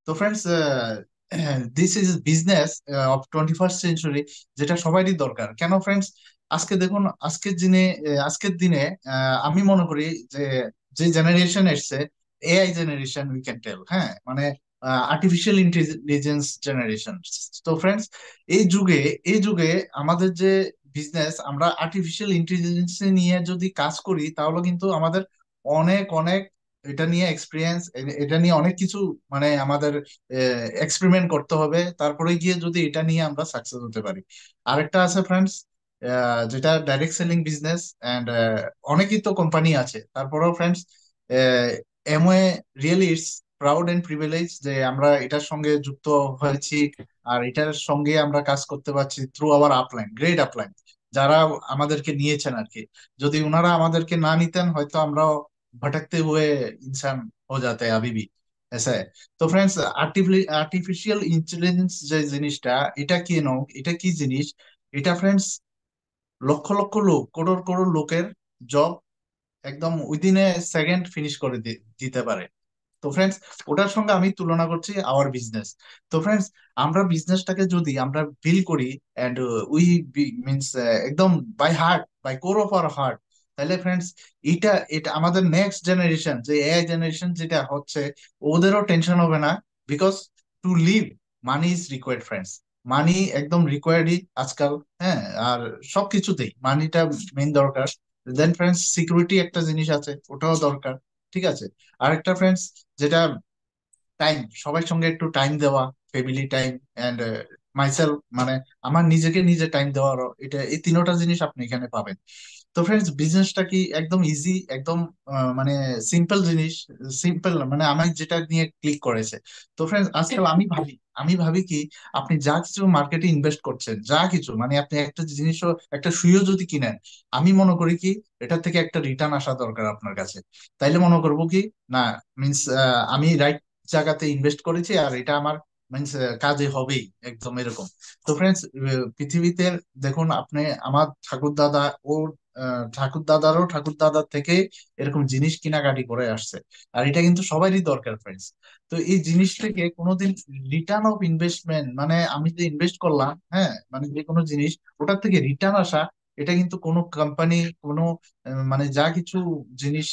তো friends, this is business of 21st century, যেটা সবারই দরকার। কেন ফ্রেন্ডস? আজকে দেখুন, আজকের দিনে আমি মনে করি যে যে জেনারেশন এসছে, AI generation we can tell, হ্যাঁ, মানে আর্টিফিশিয়াল ইন্টেলিজেন্স জেনারেশন। তো ফ্রেন্ডস, এই যুগে এই যুগে আমাদের যে বিজনেস, আমরা আর্টিফিশিয়াল ইন্টেলিজেন্স নিয়ে যদি কাজ করি, তাহলে কিন্তু আমাদের অনেক অনেক এটা নিয়ে এক্সপিরিয়েন্স, এটা নিয়ে অনেক কিছু, মানে আমাদের এক্সপেরিমেন্ট করতে হবে, তারপরে গিয়ে যদি এটা নিয়ে আমরা সাকসেস হতে পারি। আরেকটা আছে ফ্রেন্ডস, যেটা ডাইরেক্ট সেলিং বিজনেস। এন্ড অনেকই তো কোম্পানি আছে, তারপরেও friends, Amway really it's proud and privilege যে আমরা এটার সঙ্গে যুক্ত হয়েছি, আর এটার সঙ্গে আমরা কাজ করতে পারছি through hour upline, great upline, যারা আমাদেরকে নিয়েছেন আর কি। যদি ওনারা আমাদেরকে না নিতেন, হয়তো আমরাও भटकते हुए इंसान हो जाते हैं अभी भी, ऐसा है। তো ফ্রেন্ডস, আর্টিফিশিয়াল ইন্টেলিজেন্স যে জিনিসটা, এটা কি এটা কি জিনিস? এটা ফ্রেন্ডস লক্ষ লক্ষ লোক, করোড় করোড় লোকের জব একদম উইদিন এ সেকেন্ড ফিনিশ করে দিতে পারে। তো ফ্রেন্ডস, ওটার সঙ্গে আমি তুলনা করছি আওয়ার বিজনেস। তো ফ্রেন্ডস, আমরা বিজনেসটাকে যদি আমরা বিল করি, এন্ড উই মিনস একদম by heart, by core of our heart, তাহলে ফ্রেন্ডস, এটা এটা আমাদের নেক্সট জেনারেশন, যে এআই জেনারেশন যেটা হচ্ছে, ওদেরও টেনশন হবে না। Because to live, money is required friends. Money একদম রিকোয়ার্ডই আজকাল, হ্যাঁ। আর সবকিছুতেই মানিটা মেইন দরকার। দেন ফ্রেন্ডস, সিকিউরিটি একটা জিনিস আছে, ওটাও দরকার। ঠিক আছে। আরেকটা ফ্রেন্ডস, যেটা টাইম, সবার সঙ্গে একটু টাইম দেওয়া, ফ্যামিলি টাইম, এন্ড মাইসেলফ, মানে আমার নিজেকে নিজে টাইম দেওয়ারও, এটা এই তিনোটা জিনিস আপনি এখানে পাবেন। তো ফ্রেন্ডস, বিজনেসটা কি একদম ইজি, একদম মানে সিম্পল জিনিস। সিম্পল মানে আমার যেটা নিয়ে ক্লিক করেছে। তো ফ্রেন্ডস, আজকাল আমি ভাবি কি, আপনি যা কিছু মার্কেটে ইনভেস্ট করছেন, যা কিছু, মানে আপনি একটা জিনিসও, একটা সুইও যদি কিনেন, আমি মনে করি কি, এটা থেকে একটা রিটার্ন আসা দরকার আপনার কাছে। তাইলে মনে করবো কি, না, মিনস আমি রাইট জায়গাতে ইনভেস্ট করেছি, আর এটা আমার মিনস কাজে হবেই, একদম এরকম। তো ফ্রেন্ডস, পৃথিবীতে দেখুন আপনি, আমার ঠাকুর দাদা, ওর ঠাকুর দাদারও ঠাকুর দাদার থেকে এরকম জিনিস কেনাকাটি করে আসছে। আর এটা কিন্তু সবারই দরকার ফ্রেন্ডস। তো এই জিনিস থেকে কোনোদিন রিটার্ন অফ ইনভেস্টমেন্ট, মানে আমি যে ইনভেস্ট করলাম, হ্যাঁ, মানে যে কোনো জিনিস, ওটার থেকে রিটার্ন আসা, এটা কিন্তু কোনো কোম্পানি, কোনো মানে যা কিছু জিনিস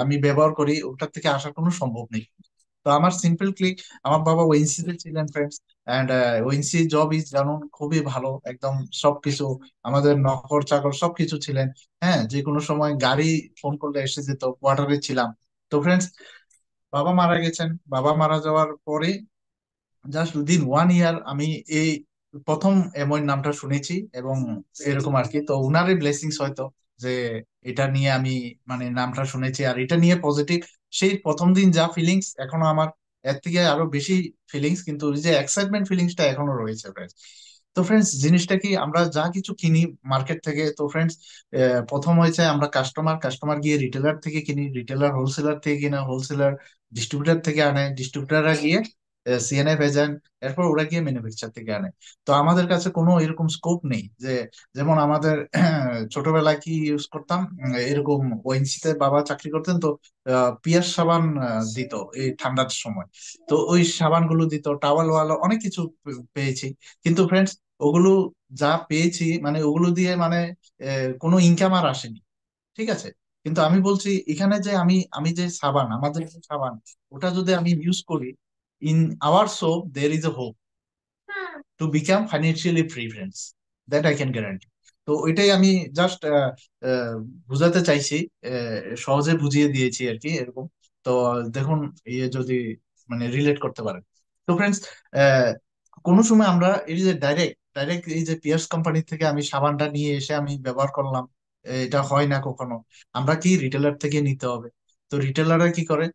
আমি ব্যবহার করি, ওটার থেকে আসা কোনো সম্ভব নেই। তো আমার সিম্পল ক্লিক, আমার বাবা ওএনসি তে ছিলেন ফ্রেন্ডস। এন্ড ওএনসি জব ইজ জানুন খুবই ভালো, একদম সবকিছু, আমাদের নকর চাকর সবকিছু ছিলেন। হ্যাঁ, যে কোনো সময় গাড়ি ফোন করলে এসে যেত, কোয়ার্টারে ছিলাম। তো ফ্রেন্ডস, বাবা মারা গেছেন। বাবা মারা যাওয়ার পরে জাস্ট উইদিন 1 ইয়ার আমি এই প্রথম এমন নামটা শুনেছি, এবং এরকম আর কি। তো উনারই ব্লেসিংস হয়তো, যে এটা নিয়ে আমি, মানে নামটা শুনেছি আর এটা নিয়ে পজিটিভ। সেই প্রথম দিন যা ফিলিংস, এখনো আমার এর থেকে আরো বেশি ফিলিংস, কিন্তু ওই যে এক্সাইটমেন্ট ফিলিংসটা এখনো রয়েছে ফ্রেন্ডস। তো ফ্রেন্ডস, জিনিসটা কি, আমরা যা কিছু কিনি মার্কেট থেকে, তো ফ্রেন্ডস, প্রথম হয়েছে আমরা কাস্টমার, কাস্টমার গিয়ে রিটেলার থেকে কিনি, রিটেলার হোলসেলার থেকে কিনা, হোলসেলার ডিস্ট্রিবিউটার থেকে আনে, ডিস্ট্রিবিউটাররা গিয়ে সিএনএফ এজেন্ট, এরপর ওরা গিয়ে ম্যানুফ্যাকচার থেকে আনে। তো আমাদের কাছে কোনো এরকম স্কোপ নেই যে, যেমন আমাদের ছোটবেলায় কি ইউজ করতাম, এরকম ওএনসি তে বাবা চাকরি করতেন, তো পিয়াস সাবান দিত এই ঠান্ডার সময়। তো ওই সাবান গুলো দিত, টাওয়াল ওয়াল অনেক কিছু পেয়েছি। কিন্তু ফ্রেন্ডস, ওগুলো যা পেয়েছি, মানে ওগুলো দিয়ে মানে কোনো ইনকাম আর আসেনি। ঠিক আছে। কিন্তু আমি বলছি এখানে যে আমি আমি যে সাবান, আমাদের যে সাবান, ওটা যদি আমি ইউজ করি, in our soap there is a hope to become financially free friends, that I can guarantee. তো ওইটাই আমি জাস্ট বুঝাতে চাইছি, সহজে বুঝিয়ে দিয়েছি আর কি, এরকম। তো দেখুন, ইয়ে যদি মানে রিলেট করতে পারেন। তো ফ্রেন্ডস, কোনো সময় আমরা এই যে ডাইরেক্ট ডাইরেক্ট এই যে পিয়ার্স কোম্পানি থেকে আমি সাবানটা নিয়ে এসে আমি ব্যবহার করলাম, এটা হয় না কখনো। আমরা কি রিটেলার থেকে নিতে হবে। তো রিটেলাররা কি করে,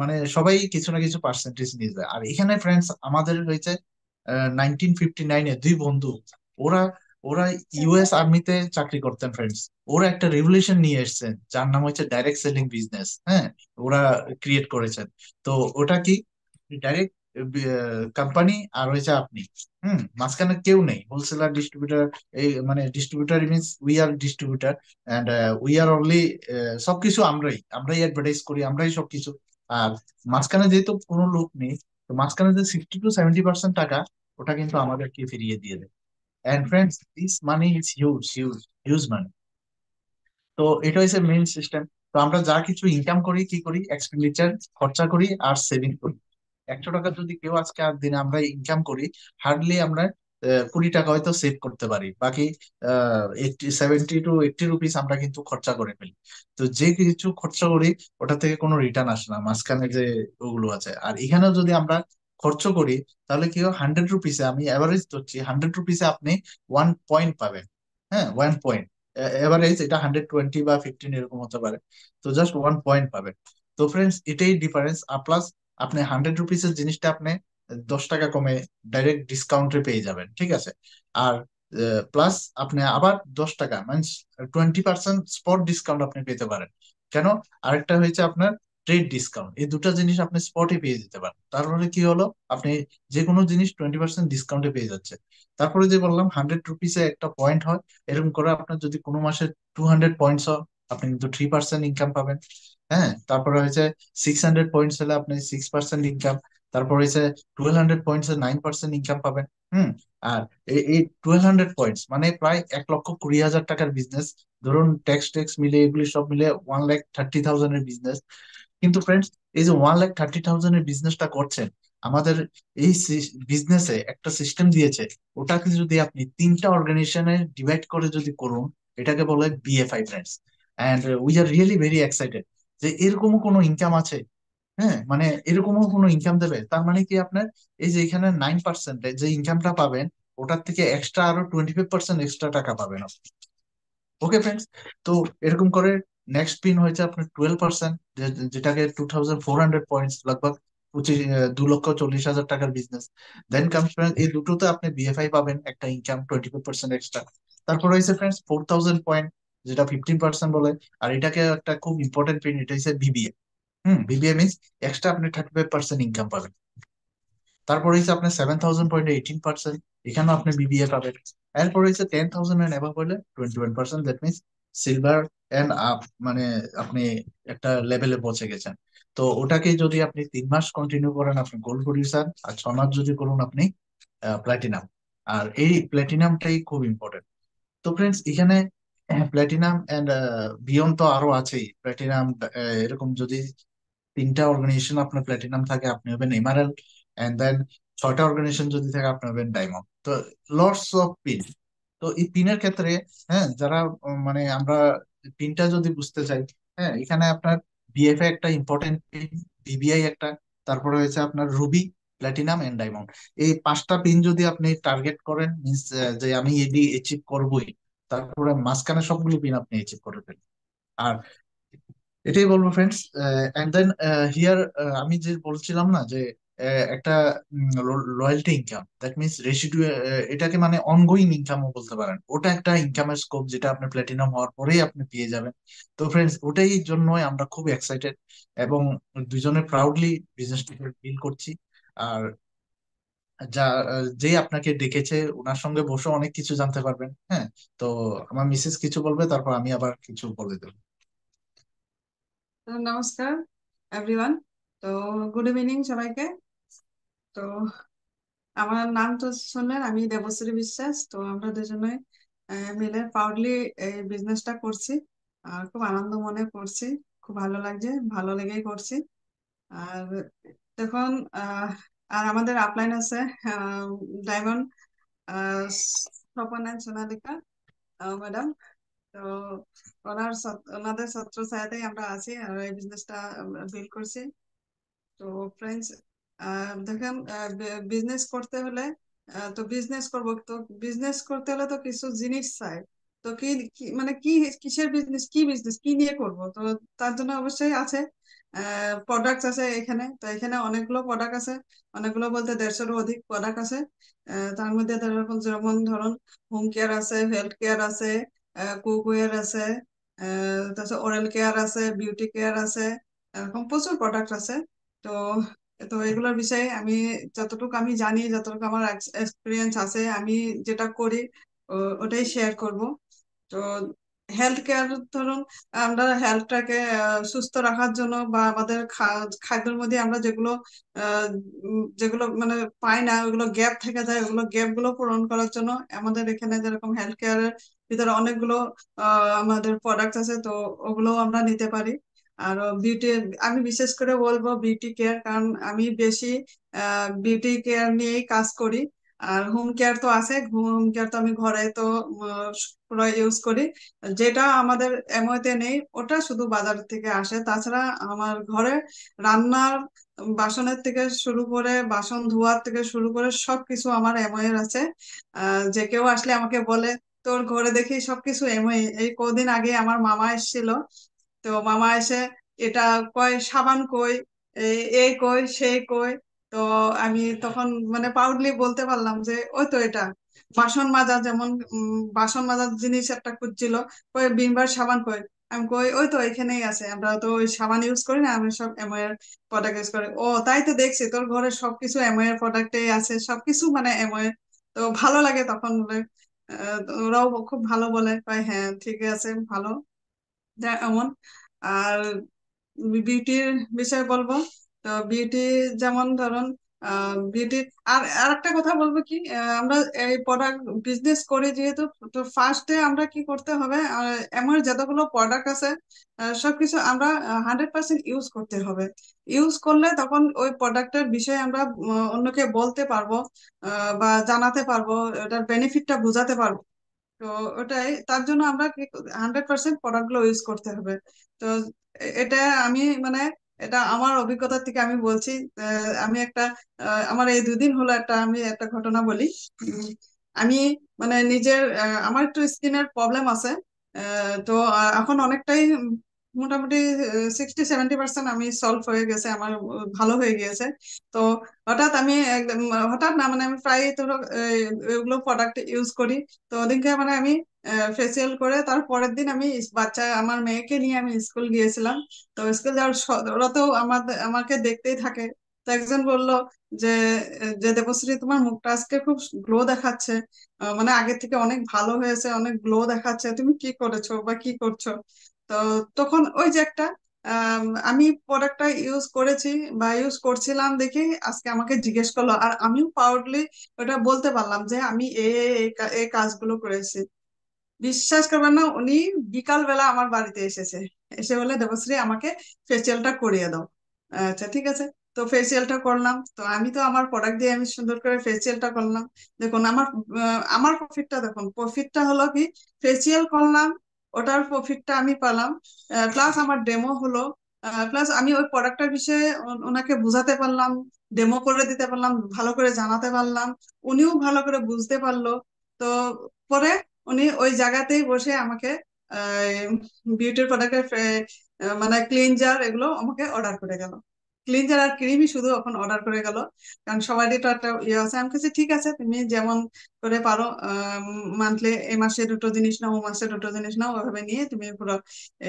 মানে সবাই কিছু না কিছু পার্সেন্টেজ নিয়ে যায়। আর এখানে ফ্রেন্ডস, আমাদের হয়েছে 1959-এ দুই বন্ধু, ওরা ওরা ইউএস আর্মিতে চাকরি করতেন ফ্রেন্ডস। ওরা একটা রেভলিউশন নিয়ে এসেছেন, যার নাম হচ্ছে ডাইরেক্ট সেলিং বিজনেস, হ্যাঁ। ওরা ক্রিয়েট করেছেন। তো ওটা কি, ডাইরেক্ট কোম্পানি, আর হয়েছে আপনি, মাঝখানে কেউ নেই, হোলসেলার ডিস্ট্রিবিউটার, এই মানে distributor means we are distributor, and we are only, সবকিছু আমরাই আমরাই অ্যাডভার্টাইজ করি, আমরাই সবকিছু। আর মাঝখানে যেহেতু কোনো লোক নেই, তো মাঝখানে যে 60 to 70% টাকা, ওটা কিন্তু আমাদেরকে ফিরিয়ে দিয়ে দেয়। And friends, this money is huge huge huge money. তো এটা হচ্ছে মেইন সিস্টেম। তো আমরা যা কিছু ইনকাম করি, কি করি, এক্সপেন্ডিচার, খরচা করি আর সেভিং করি। 100 টাকা যদি কেউ আজকে আর দিনে আমরা ইনকাম করি, হার্ডলি আমরা 20 টাকা হয়তো সেভ করতে পারি। বাকি 70 to 80 রুপিস আমরা কিন্তু খরচা করে ফেলি। তো যে কিছু খরচা করি, ওটা থেকে কোনো রিটার্ন আসে না, মাঝখানে যে ওগুলো আছে। আর এখানেও যদি আমরা খরচ করি, তাহলে কি হয়, 100 রুপিসে, আমি অ্যাভারেজ ধরছি, 100 রুপিসে আপনি 1 পয়েন্ট পাবেন। হ্যাঁ, 1 পয়েন্ট। এভারেজ এটা 120 বা 15 এরকম হতে পারে। তো জাস্ট 1 পয়েন্ট পাবেন। তো ফ্রেন্ডস, এটাই ডিফারেন্স। প্লাস আপনি 100 রুপিসের জিনিসটা আপনি 10 টাকা কমে ডাইরেক্ট ডিসকাউন্টে পেয়ে যাবেন, ঠিক আছে। আর প্লাস আপনি আবার 10 টাকা মানে 20% স্পট ডিসকাউন্ট আপনি পেতে পারেন। কেন? আরেকটা হয়েছে আপনার ট্রেড ডিসকাউন্ট। এই দুটো জিনিস আপনি স্পটে পেয়ে যেতে পারেন। তারপরে কি হলো, আপনি যে কোনো জিনিস 20% ডিসকাউন্টে পেয়ে যাচ্ছে। তারপরে যে বললাম 100 রুপিসে একটা পয়েন্ট হয়, এরকম করে আপনার যদি কোনো মাসে 200 পয়েন্টস হয়, আপনি কিন্তু 3% ইনকাম পাবেন। হ্যাঁ, তারপরে হয়েছে 600 পয়েন্টস হলে আপনি 6% ইনকাম। তারপর হয়েছে 1200 পয়েন্টস এ 9% ইনকাম পাবেন। হুম। আর এই 1200 পয়েন্টস মানে প্রায় 1,20,000 টাকার বিজনেস। ধরুন ট্যাক্স ট্যাক্স মিলে, এগুলি সব মিলে 1,30,000 এর বিজনেস। কিন্তু ফ্রেন্ডস, এই যে 1,30,000 এর বিজনেসটা করছেন, আমাদের এই বিজনেসে একটা সিস্টেম দিয়েছে। ওটাকে যদি আপনি 3টা অর্গানাইজেশনে ডিভাইড করে যদি করুন, এটাকে বলে BFI friends. And we are really very excited যে এরকমও কোনো ইনকাম আছে। হ্যাঁ, মানে এরকমও কোনো ইনকাম দেবে, তার মানে কি আপনার এই যে এখানে 9% যে ইনকামটা পাবেন, ওটার থেকে এক্সট্রা আরো 25% এক্সট্রা টাকা পাবেন। Okay friends. তো এরকম করে নেক্সট পিন হয়েছে আপনার 12%, যেটাকে 2,400 পয়েন্টস, লগভগ 2,40,000 টাকার বিজনেস। দেন কামস ফ্রেন্ডস, এই দুটোতে আপনি বিএফআই পাবেন একটা ইনকাম 25% এক্সট্রা। তারপর হয়েছে ফ্রেন্ডস 4,000 পয়েন্ট, যেটা 15% বলে। আর এটাকে একটা খুব ইম্পর্টেন্ট পিন, এটা হচ্ছে বিবিএ। বিবিএ মিনস এক্সট্রা আপনি 35% ইনকাম পাবেন। তারপর হচ্ছে আপনার 7,000 পয়েন্টে 18%, এখানেও আপনি বিবিএ পাবেন। এরপর হচ্ছে 10,000 এন্ড অ্যাবাভ হলে 21%, that means silver end up, মানে আপনি একটা লেভেলে পৌঁছে গেছেন। তো ওটাকে যদি আপনি 3 মাস কন্টিনিউ করেন, আপনি গোল্ড প্রডিউসার। আর 6 মাস যদি করুন, আপনি প্ল্যাটিনাম। আর এই প্ল্যাটিনামটাই খুব ইম্পর্টেন্ট। তো ফ্রেন্ডস, এখানে প্ল্যাটিনাম এন্ড বিয়ন্ড তো আরো আছেই। প্ল্যাটিনাম এরকম যদি 3টা অর্গানাইজেশন আপনার প্ল্যাটিনাম থাকে, আপনি হবেন এমারেল্ড। এন্ড দেন 6টা অর্গানাইজেশন যদি থাকে, আপনি হবেন ডায়মন্ড। তো লটস অফ পিন। তো এই পিনের ক্ষেত্রে, হ্যাঁ, যারা মানে আমরা পিনটা যদি বুঝতে চাই, হ্যাঁ, এখানে আপনার বিএফএ একটা ইম্পর্টেন্ট পিন, বিবিআই একটা, তারপরে হয়েছে আপনার রুবি, প্ল্যাটিনাম এন্ড ডায়মন্ড। এই 5টা পিন যদি আপনি টার্গেট করেন, মিনস যে আমি এডি অ্যাচিভ করবোই, তারপরে মাঝখানে সবগুলো পিন আপনি অ্যাচিভ করে ফেলবেন। আর এটাই বলবো ফ্রেন্ডস। এন্ড দেন হিয়ার আমি যে বলছিলাম না যে একটা লয়্যালটি ইনকাম, দ্যাট মিনস রেসিডু, এটাকে মানে অনগোয়িং ইনকামও বলতে পারেন। ওটা একটা ইনকামের স্কোপ, যেটা আপনি প্ল্যাটিনাম হওয়ার পরেই আপনি পেয়ে যাবেন। তো ফ্রেন্ডস, ওটাই জন্যই আমরা খুব এক্সাইটেড, এবং দুজনে প্রাউডলি বিজনেসটাকে ডিল করছি। আর যা যে আপনাকে ডেকেছে, ওনার সঙ্গে বসে অনেক কিছু জানতে পারবেন। হ্যাঁ। তো আমার মিসেস কিছু বলবে, তারপর আমি আবার কিছু বলে দেবো। তো নমস্কার এভরিওয়ান। তো গুড ইভিনিং সবাইকে। তো আমার নাম তো শুনলেন, আমি দেবশ্রী বিশ্বাস। তো আমরা দুজনে মিলে প্রাউডলি এই বিজনেসটা করছি। আর খুব আনন্দ মনে করছি, খুব ভালো লাগছে, ভালো লেগেই করছি। আর দেখুন, আহ, আর আমাদের আপলাইন আছে diamond, Swapan and Sonalika madam. তো ওনাদের ছত্র ছায়াতেই আমরা আছি আর এই বিজনেসটা বিল্ড করছি। তো ফ্রেন্ডস, দেখেন, বিজনেস করতে হলে, তো বিজনেস করবো, তো বিজনেস করতে হলে তো কিছু জিনিস চাই। তো মানে কি, কিসের বিজনেস, কি নিয়ে করব? তো তার জন্য অবশ্যই আছে, প্রোডাক্ট আছে এখানে। তো এখানে অনেকগুলো প্রোডাক্ট আছে, অনেকগুলো বলতে 150-এরও অধিক প্রোডাক্ট আছে। তার মধ্যে যেমন ধরুন, হোম কেয়ার আছে, হেলথ কেয়ার আছে, কুকওয়্যার আছে, তারপর ওরাল কেয়ার আছে, বিউটি কেয়ার আছে, এরকম প্রচুর প্রোডাক্ট আছে। তো তো এগুলোর বিষয়ে আমি যতটুকু আমি জানি, যতটুকু আমার এক্সপিরিয়েন্স আছে, আমি যেটা করি ওটাই শেয়ার করব। তো হেলথ কেয়ার, ধরুন আমরা হেলথটাকে সুস্থ রাখার জন্য বা আমাদের খাদ্যের মধ্যে আমরা যেগুলো যেগুলো মানে পাই না, ওগুলো গ্যাপ থেকে যায়, ওগুলো গ্যাপ গুলো পূরণ করার জন্য আমাদের এখানে যেরকম হেলথ কেয়ারের ভিতরে অনেকগুলো আমাদের প্রোডাক্ট আছে, তো ওগুলো আমরা নিতে পারি। আর বিউটি, আমি বিশেষ করে বলবো বিউটি কেয়ার, কারণ আমি বেশি বিউটি কেয়ার নিয়েই কাজ করি। আর হোম কেয়ার তো আছে, হোম কেয়ার তো আমি ঘরে তো পুরো ইউজ করি। যেটা আমাদের এমওতে নেই ওটা শুধু বাজার থেকে আসে। তাছাড়া আমার ঘরে রান্নার বাসনের থেকে শুরু করে বাসন ধোয়ার থেকে শুরু করে সবকিছু আমার এমওয়ে আছে। যে কেউ আসলে আমাকে বলে, তোর ঘরে দেখি সবকিছু এমওয়ে। এই কদিন আগে আমার মামা এসেছিল, তো মামা এসে এটা কয় সাবান কই, এই কই সেই কই। তো আমি তখন মানে প্রাউডলি বলতে পারলাম যে ওই তো এটা বাসন মাজা, যেমন বাসন মাজার জিনিস একটা খুঁজছিল, কই ভিম বার সাবান কই। আমি কই ওই তো এখানেই আছে, আমরা তো ওই সাবান ইউজ করি না, আমি সব এমআই এর প্রোডাক্ট ইউজ করি। ও তাই তো দেখছি তোর ঘরে সবকিছু এমআই এর প্রোডাক্টে আছে, সবকিছু মানে এমআই। তো ভালো লাগে তখন বলে। ওরাও খুব ভালো বলে, কয় হ্যাঁ ঠিক আছে ভালো, যা এমন। আর বিউটির বিষয়ে বলবো, তো বিউটি যেমন ধরুন বিউটি। আর আরেকটা কথা বলবো কি, আমরা এই প্রোডাক্ট বিজনেস করি যেহেতু, তো ফার্স্টে আমরা কি করতে হবে, এমন যতগুলো প্রোডাক্ট আছে সবকিছু আমরা 100% ইউজ করতে হবে। ইউজ করলে তখন ওই প্রোডাক্টের বিষয়ে আমরা অন্যকে বলতে পারবো, বা জানাতে পারবো, এটার বেনিফিটটা বোঝাতে পারবো। তো ওটাই, তার জন্য আমরা 100% প্রোডাক্ট গুলো ইউজ করতে হবে। তো এটা আমি মানে এটা আমার অভিজ্ঞতা থেকে আমি বলছি। আমি একটা আমার এই 2 দিন হলো আমি একটা ঘটনা বলি। উম, আমি মানে নিজের আমার একটু স্কিনের প্রবলেম আছে। তো এখন অনেকটাই মোটামুটি 60-70% আমি সলভ হয়ে গেছে, আমার ভালো হয়ে গিয়েছে। তো হঠাৎ আমি একদম হঠাৎ না, মানে আমি প্রায় ধরো এগুলো প্রোডাক্ট ইউজ করি। তো ওদিনকে মানে আমি ফেসিয়াল করে তার পরের দিন আমি বাচ্চা আমার মেয়েকে নিয়ে আমি স্কুল গিয়েছিলাম। তো স্কুল যাওয়ার ওরা তো আমাকে দেখতেই থাকে। তো একজন বলল যে যে দেবশ্রী, তোমার মুখটা আজকে খুব গ্লো দেখাচ্ছে, মানে আগের থেকে অনেক ভালো হয়েছে, অনেক গ্লো দেখাচ্ছে, তুমি কি করেছো বা কি করছো। তো তখন ওই যে একটা আমি প্রোডাক্টটা ইউজ করেছি বা ইউজ করছিলাম দেখে আজকে আমাকে জিজ্ঞেস করলো, আর আমিও প্রাউডলি ওটা বলতে পারলাম যে আমি এই কাজগুলো করেছি। বিশ্বাস করবেন না, উনি বিকাল বেলা আমার বাড়িতে এসেছে, এসে বলে দেবশ্রী আমাকে ফেসিয়ালটা করিয়ে দাও। আচ্ছা ঠিক আছে। তো ফেসিয়ালটা করলাম, তো আমি তো আমার প্রোডাক্ট দিয়ে আমি সুন্দর করে ফেসিয়ালটা করলাম। দেখুন আমার প্রফিটটা, দেখুন প্রফিটটা হলো কি, ফেসিয়াল করলাম, ওটার প্রফিটটা আমি পেলাম, প্লাস আমার ডেমো হলো, প্লাস আমি ওই প্রোডাক্টটার বিষয়ে ওনাকে বুঝাতে পারলাম, ডেমো করে দিতে পারলাম, ভালো করে জানাতে পারলাম, উনিও ভালো করে বুঝতে পারলো। তো পরে উনি ওই জায়গাতেই বসে আমাকে বিউটির প্রোডাক্টের মানে ক্লিনজার এগুলো আমাকে অর্ডার করে গেল। ক্লিনজার আর ক্রিমই শুধু এখন অর্ডার করে গেল, কারণ সবারই তো একটা ইয়ে আছে। আমি কাছে ঠিক আছে, তুমি যেমন করে পারো মান্থলি, এই মাসে 2টো জিনিস নাও, ও মাসে 2টো জিনিস নাও, ওভাবে নিয়ে তুমি পুরো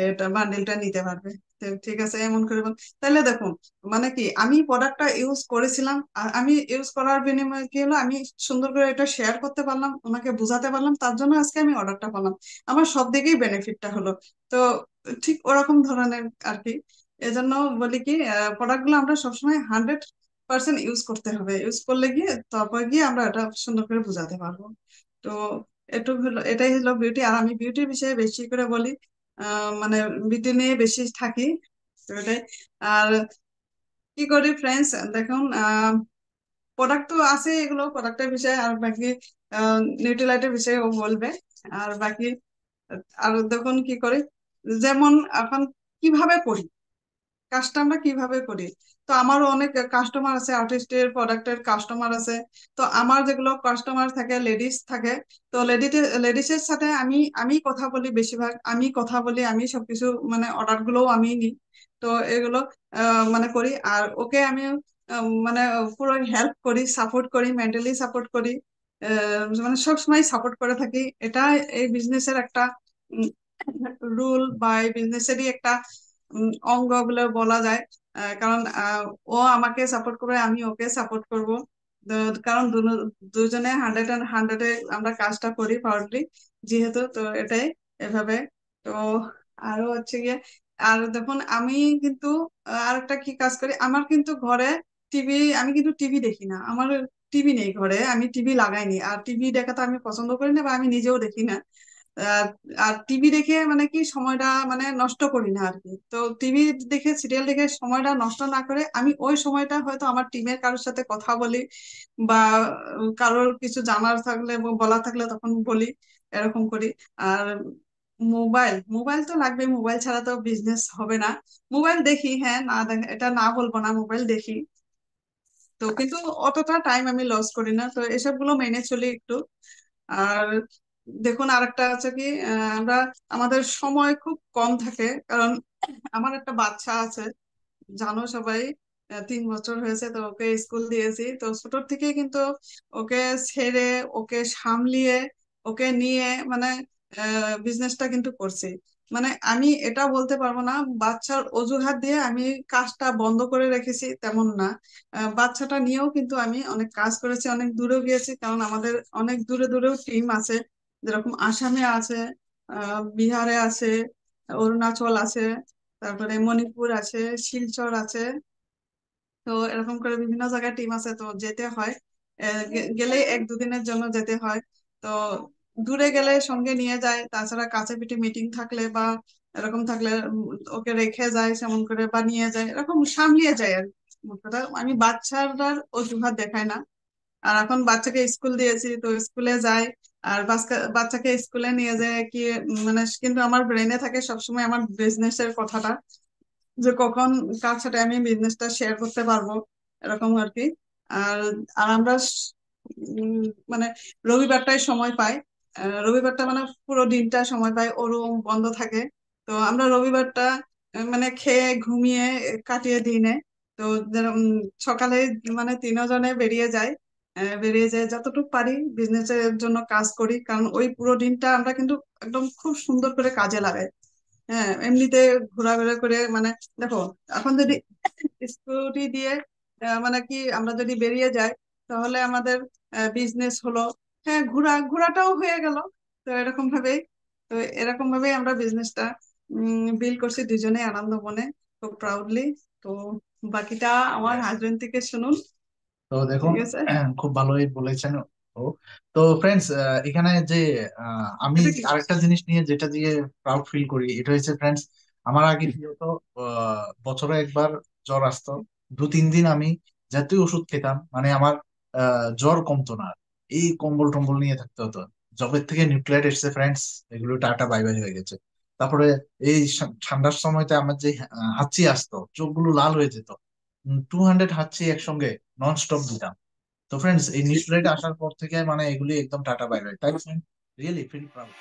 এটা বান্ডেলটা নিতে পারবে। তো ঠিক আছে এমন করে তাহলে দেখুন, মানে কি আমি প্রোডাক্টটা ইউজ করেছিলাম, আর আমি ইউজ করার বিনিময়ে কি হলো, আমি সুন্দর করে এটা শেয়ার করতে পারলাম, ওনাকে বুঝাতে পারলাম, তার জন্য আজকে আমি অর্ডারটা পালাম। আমার সব দিকেই বেনিফিটটা হলো। তো ঠিক ওরকম ধরনের আর কি। এজন্য বলি কি, প্রোডাক্ট গুলো আমরা সবসময় 100% ইউজ করতে হবে, ইউজ করলে গিয়ে তারপর গিয়ে আমরা এটা সুন্দর করে বুঝাতে পারবো। তো এটাই হলো বিউটি। আর আমি বিউটির বিষয়ে বেশি করে বলি, মানে বিউটি নিয়ে বেশি থাকি। তো এটাই। আর কি করি ফ্রেন্ডস, দেখুন প্রোডাক্ট তো আছে, এগুলো প্রোডাক্টের বিষয়ে, আর বাকি নিউট্রিলাইটের বিষয়ে ও বলবে। আর বাকি আর দেখুন কি করি, যেমন এখন কিভাবে করি, কাজটা আমরা কিভাবে করি। তো আমারও অনেক কাস্টমার আছে, আর্টিস্টের প্রোডাক্টের কাস্টমার আছে। তো আমার যেগুলো কাস্টমার থাকে, লেডিস থাকে, তো লেডিসের সাথে আমি আমি কথা বলি, বেশিরভাগ আমি কথা বলি, আমি সবকিছু মানে অর্ডার গুলোও আমি নিই। তো এগুলো মানে করি, আর ওকে আমি মানে পুরো হেল্প করি, সাপোর্ট করি, মেন্টালি সাপোর্ট করি, মানে সবসময় সাপোর্ট করে থাকি। এটা এই বিজনেসের একটা রুল, বা এই বিজনেসেরই একটা অঙ্গ বলে বলা যায়। কারণ ও আমাকে সাপোর্ট করবে, আমি ওকে সাপোর্ট করব। তো কারণ দুজনে 100 and 100 আমরা কাজটা করি পারলি, যেহেতু তো এটাই এভাবে তো আরো হচ্ছে গিয়ে, আর দেখুন আমি কিন্তু আর একটা কি কাজ করি, আমার কিন্তু ঘরে টিভি, আমি কিন্তু টিভি দেখি না, আমার টিভি নেই ঘরে, আমি টিভি লাগাইনি, আর টিভি দেখা তো আমি পছন্দ করি না বা আমি নিজেও দেখি না। আহ, আর টিভি দেখে মানে কি সময়টা মানে নষ্ট করি না আর কি। তো টিভি দেখে, সিরিয়াল দেখে সময়টা নষ্ট না করে আমি ওই সময়টা হয়তো আমার টিমের কারোর সাথে কথা বলি, বা কারোর কিছু জানার থাকলে বা বলা থাকলে তখন বলি, এরকম করি। আর মোবাইল মোবাইল তো লাগবে, মোবাইল ছাড়া তো বিজনেস হবে না। মোবাইল দেখি, হ্যাঁ, না এটা না বলবো না, মোবাইল দেখি। তো কিন্তু অতটা টাইম আমি লস করি না, তো এসব গুলো মেনে চলি একটু। আর দেখুন আরেকটা আছে কি, আমরা আমাদের সময় খুব কম থাকে, কারণ আমার একটা বাচ্চা আছে, জানো সবাই, 3 বছর হয়েছে, তো ওকে স্কুল দিয়েছি, তো ছোটর থেকেই কিন্তু ওকে ছেড়ে, ওকে সামলিয়ে, ওকে নিয়ে মানে বিজনেসটা কিন্তু করছি। মানে আমি এটা বলতে পারবো না বাচ্চার অজুহাত দিয়ে আমি কাজটা বন্ধ করে রেখেছি, তেমন না। বাচ্চাটা নিয়েও কিন্তু আমি অনেক কাজ করেছি, অনেক দূরেও গিয়েছি, কারণ আমাদের অনেক দূরে দূরেও টিম আছে, যেরকম আসামে আছে, বিহারে আছে, অরুণাচল আছে, তারপরে মণিপুর আছে, শিলচর আছে। তো এরকম করে বিভিন্ন জায়গায় টিম আছে, তো যেতে হয়। গেলে 1-2 দিনের জন্য যেতে হয়। তো দূরে গেলে সঙ্গে নিয়ে যায়, তাছাড়া কাছে পিঠে মিটিং থাকলে বা এরকম থাকলে ওকে রেখে যায় সেমন করে, বা নিয়ে যায়, এরকম সামলিয়ে যায় আর কি। মোট কথা, আমি বাচ্চাটার অজুহাত দেখাই না। আর এখন বাচ্চাকে স্কুল দিয়েছি, তো স্কুলে যায়। আর বাচ্চাকে স্কুলে নিয়ে যায় কি, মানে কিন্তু আমার ব্রেনে থাকে সবসময় আমার বিজনেসের কথাটা, যে কখন কার সাথে আমি বিজনেসটা শেয়ার করতে পারবো, এরকম আর কি। আর আর আমরা উম, মানে রবিবারটাই সময় পাই। রবিবারটা মানে পুরো দিনটা সময় পাই, ওরও বন্ধ থাকে। তো আমরা রবিবারটা মানে খেয়ে ঘুমিয়ে কাটিয়ে দিনে। তো যেরকম সকালে মানে তিনজনে বেরিয়ে যাই, বেরিয়ে যায় যতটুকু পারি বিজনেসের জন্য কাজ করি, কারণ ওই পুরো দিনটা আমরা কিন্তু একদম খুব সুন্দর করে কাজে লাগাই। হ্যাঁ, এমনিতে ঘোরাঘুরা করে মানে দেখো, এখন যদি স্কুটি দিয়ে মানে কি আমরা যদি বেরিয়ে যাই, তাহলে আমাদের বিজনেস হলো, হ্যাঁ, ঘোরাটাও হয়ে গেল। তো এরকম ভাবেই, তো এরকম ভাবেই আমরা বিজনেসটা বিল করছি দুজনেই আনন্দ মনে, খুব প্রাউডলি। তো বাকিটা আমার হাজবেন্ড থেকে শুনুন। তো দেখুন, ঠিক আছে। খুব ভালোই বলেছেন। ও, তো ফ্রেন্ডস, এখানে যে আমি এটা কি? আরেকটা জিনিস নিয়ে যেটা দিয়ে প্রাউড ফিল করি, এটা হচ্ছে ফ্রেন্ডস, আমার আগে কি হতো, বছরে একবার জ্বর আসতো, 2-3 দিন আমি জাতীয় ওষুধ খেতাম, মানে আমার জ্বর কমতো না, এই কম্বল টম্বল নিয়ে থাকতে হতো। জবের থেকে নিউক্লিয়ার এসছে ফ্রেন্ডস, এগুলো টাটা বাই বাই হয়ে গেছে। তারপরে এই ঠান্ডার সময়তে আমার যে হাঁচি আসতো, চোখগুলো লাল হয়ে যেত, 200 হাঁচি একসঙ্গে নন স্টপ দিতাম। তো ফ্রেন্ডস, এই নিউজ আসার পর থেকে মানে এগুলি একদম টাটা বাই বাই, তাই রিয়েলি ফিল প্রাউড।